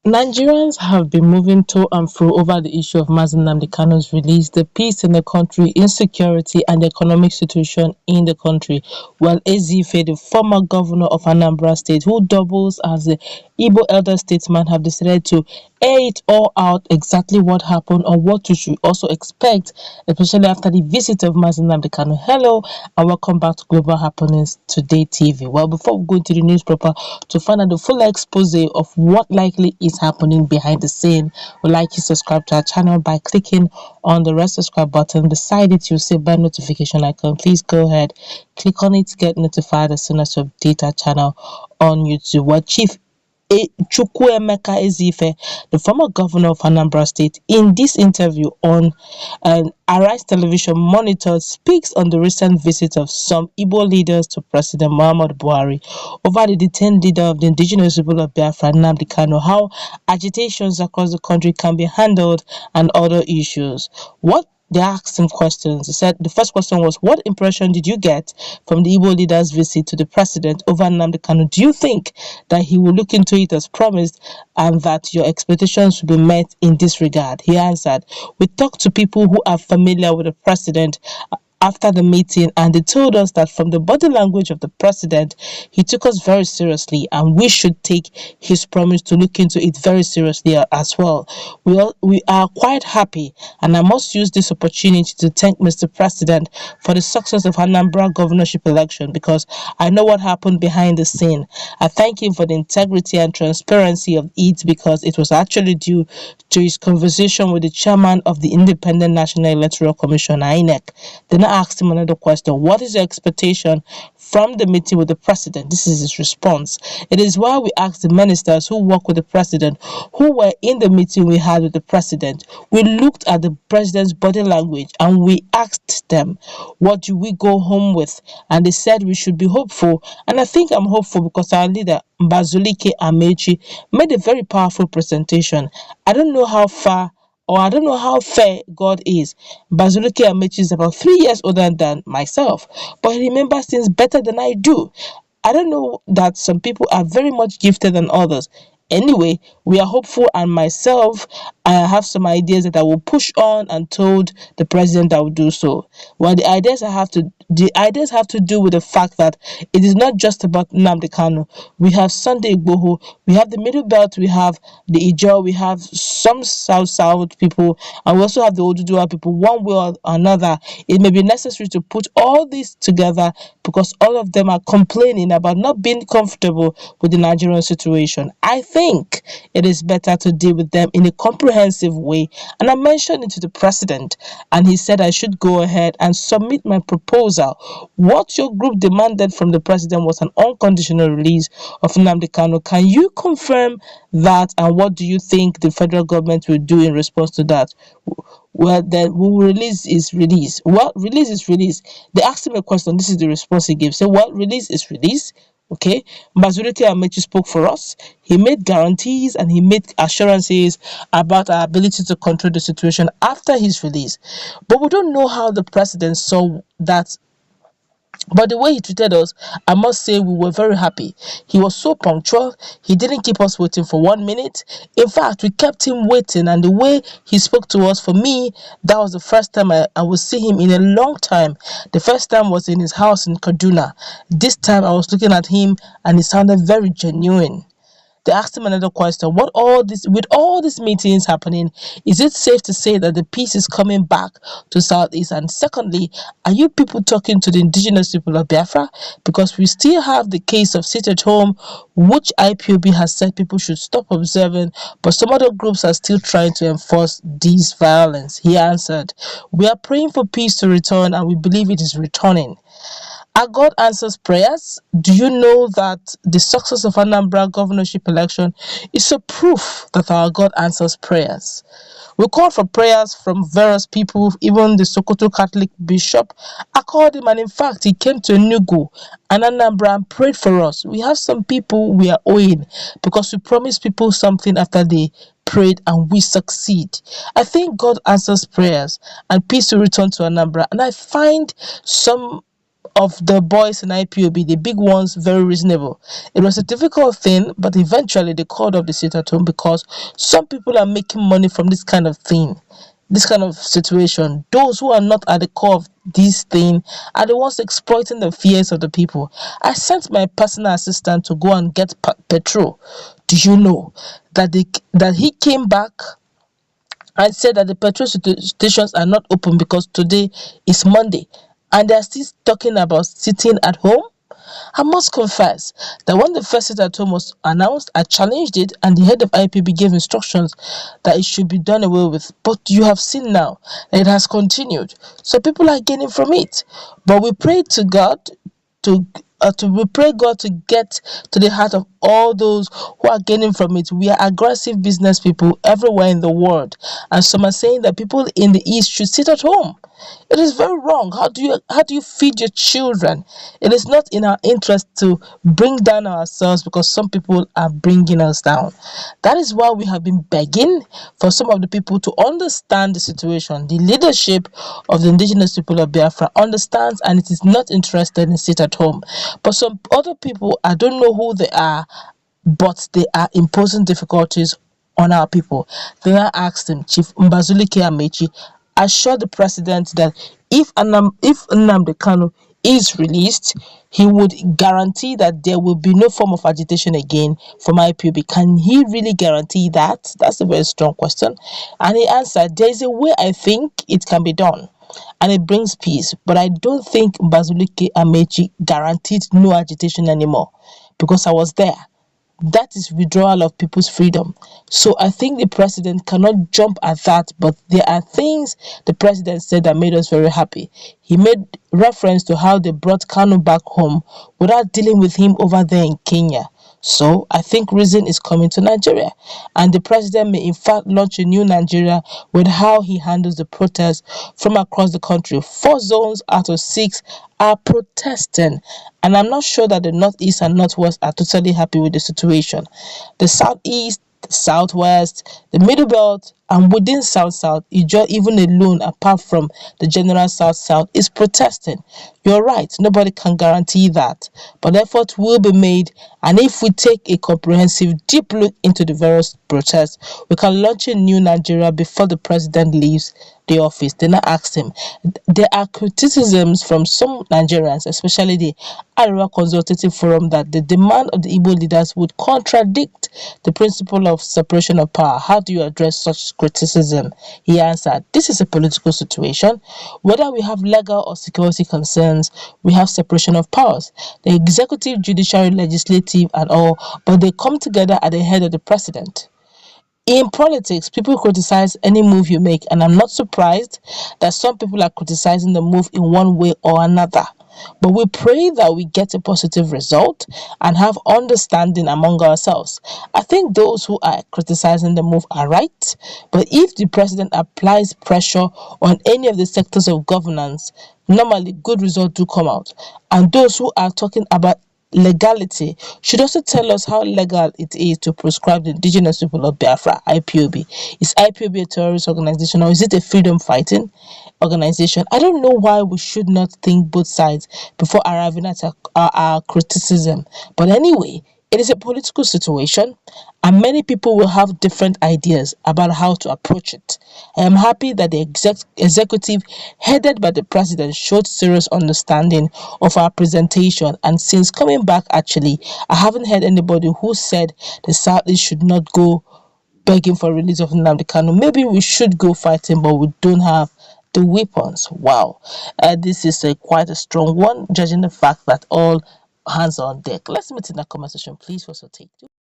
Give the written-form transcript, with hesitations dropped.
Nigerians have been moving to and fro over the issue of Nnamdi Kanu's release, the peace in the country, insecurity, and the economic situation in the country. While Ezeife, the former governor of Anambra State, who doubles as the Igbo elder statesman, have decided to air it all out exactly what happened or what you should also expect, especially after the visit of Nnamdi Kanu. Hello, and welcome back to Global Happenings Today TV. Well, before we go into the news proper, to find out the full expose of what likely is happening behind the scene, we'd like you to subscribe to our channel by clicking on the red subscribe button. Beside it, you'll see a bell notification icon. Please go ahead, click on it to get notified as soon as we update our channel on YouTube. Well, Chief Chukwuemeka Ezeife, the former governor of Anambra State, in this interview on Arise Television Monitor, speaks on the recent visit of some Igbo leaders to President Muhammadu Buhari over the detained leader of the indigenous people of Biafra, Nnamdi Kanu, how agitations across the country can be handled, and other issues. What they asked him questions. He said the first question was, what impression did you get from the Igbo leader's visit to the president over Nnamdi Kanu? Do you think that he will look into it as promised and that your expectations will be met in this regard? He answered, we talked to people who are familiar with the president after the meeting, and they told us that from the body language of the president, he took us very seriously, and we should take his promise to look into it very seriously as well. We are quite happy, and I must use this opportunity to thank Mr. President for the success of Anambra governorship election, because I know what happened behind the scene. I thank him for the integrity and transparency of it, because it was actually due to his conversation with the chairman of the Independent National Electoral Commission, INEC. Then I asked him another question. What is your expectation from the meeting with the president? This is his response. It is why we asked the ministers who work with the president, who were in the meeting we had with the president. We looked at the president's body language and we asked them, what do we go home with? And they said we should be hopeful. And I think I'm hopeful because our leader, Mbazulike Amechi, made a very powerful presentation. I don't know how far or I don't know how fair God is. Bazuluki Amechi is about 3 years older than myself, but he remembers things better than I do. I don't know that some people are very much gifted than others. Anyway, we are hopeful, and myself, I have some ideas that I will push on and told the president I will do so. Well, the ideas have to do with the fact that it is not just about Nnamdi Kanu. We have Sunday Igboho, we have the Middle Belt, we have the Ijo, we have some South people, and we also have the Oduduwa people. One way or another, it may be necessary to put all this together because all of them are complaining about not being comfortable with the Nigerian situation. I think it is better to deal with them in a comprehensive way, and I mentioned it to the president, and he said I should go ahead and submit my proposal. What your group demanded from the president was an unconditional release of Nnamdi Kanu. Can you confirm that, and what do you think the federal government will do in response to that? Well, then we will release is release. Well, release is release. They asked him a question. This is the response he gave. So, well, release is release. Okay, Mbazulike Amechi spoke for us. He made guarantees and he made assurances about our ability to control the situation after his release. But we don't know how the president saw that. But the way he treated us, I must say we were very happy. He was so punctual. He didn't keep us waiting for 1 minute. In fact, we kept him waiting. And the way he spoke to us, for me, that was the first time I would see him in a long time. The first time was in his house in Kaduna. This time I was looking at him and he sounded very genuine. They asked him another question. With all these meetings happening, is it safe to say that the peace is coming back to Southeast? And secondly, are you people talking to the indigenous people of Biafra? Because we still have the case of sit at home, which IPOB has said people should stop observing, but some other groups are still trying to enforce this violence. He answered, we are praying for peace to return, and we believe it is returning. Our God answers prayers. Do you know that the success of Anambra governorship election is a proof that our God answers prayers? We called for prayers from various people, even the Sokoto Catholic bishop. I called him, and in fact, he came to Enugu and Anambra and prayed for us. We have some people we are owing because we promised people something after they prayed and we succeed. I think God answers prayers and peace will return to Anambra. And I find some of the boys in IPOB, the big ones, very reasonable. It was a difficult thing, but eventually they called off the sit at home because some people are making money from this kind of thing, this kind of situation. Those who are not at the core of this thing are the ones exploiting the fears of the people. I sent my personal assistant to go and get petrol. Do you know that he came back and said that the petrol stations are not open because today is Monday, and they are still talking about sitting at home? I must confess that when the first sit at home was announced, I challenged it, and the head of IPB gave instructions that it should be done away with. But you have seen now that it has continued, so people are gaining from it. But we pray to God we pray God to get to the heart of all those who are gaining from it. We are aggressive business people everywhere in the world, and some are saying that people in the East should sit at home. It is very wrong. How do you feed your children? It is not in our interest to bring down ourselves because some people are bringing us down. That is why we have been begging for some of the people to understand the situation. The leadership of the indigenous people of Biafra understands, and it is not interested in sit at home. But some other people, I don't know who they are, but they are imposing difficulties on our people. Then I asked him, Chief Mbazulike Amechi assured the president that if Nnamdi Kanu is released, he would guarantee that there will be no form of agitation again from IPOB. Can he really guarantee that? That's a very strong question. And he answered, there is a way I think it can be done, and it brings peace. But I don't think Mbazulike Amechi guaranteed no agitation anymore, because I was there. That is withdrawal of people's freedom. So I think the president cannot jump at that, but there are things the president said that made us very happy. He made reference to how they brought Kanu back home without dealing with him over there in Kenya. So I think reason is coming to Nigeria, and the president may in fact launch a new Nigeria with how he handles the protests from across the country. 4 zones out of 6 are protesting, and I'm not sure that the northeast and northwest are totally happy with the situation. The southeast, the southwest, the middle belt, and within south Ijo even alone, apart from the general south is protesting. You're right, nobody can guarantee that, but effort will be made, and if we take a comprehensive deep look into the various protests, we can launch a new Nigeria before the president leaves the office. Then I asked him, there are criticisms from some Nigerians, especially the Arewa Consultative Forum, that the demand of the Igbo leaders would contradict the principle of separation of power. How do you address such criticism? He answered, this is a political situation. Whether we have legal or security concerns, we have separation of powers. The executive, judiciary, legislative, and all, but they come together at the head of the president. In politics, people criticize any move you make, and I'm not surprised that some people are criticizing the move in one way or another. But we pray that we get a positive result and have understanding among ourselves. I think those who are criticizing the move are right, but if the president applies pressure on any of the sectors of governance, normally good results do come out. And those who are talking about legality should also tell us how legal it is to proscribe the indigenous people of Biafra, IPOB. Is IPOB a terrorist organization, or is it a freedom fighting organization? I don't know why we should not think both sides before arriving at our criticism. But anyway, it is a political situation, and many people will have different ideas about how to approach it. I am happy that the executive headed by the president showed serious understanding of our presentation, and since coming back, actually, I haven't heard anybody who said the Southeast should not go begging for release of Nnamdi Kanu. Maybe we should go fighting, but we don't have the weapons. Wow, this is quite a strong one, judging the fact that all hands are on deck. Let's meet in the comment section, please. For your take.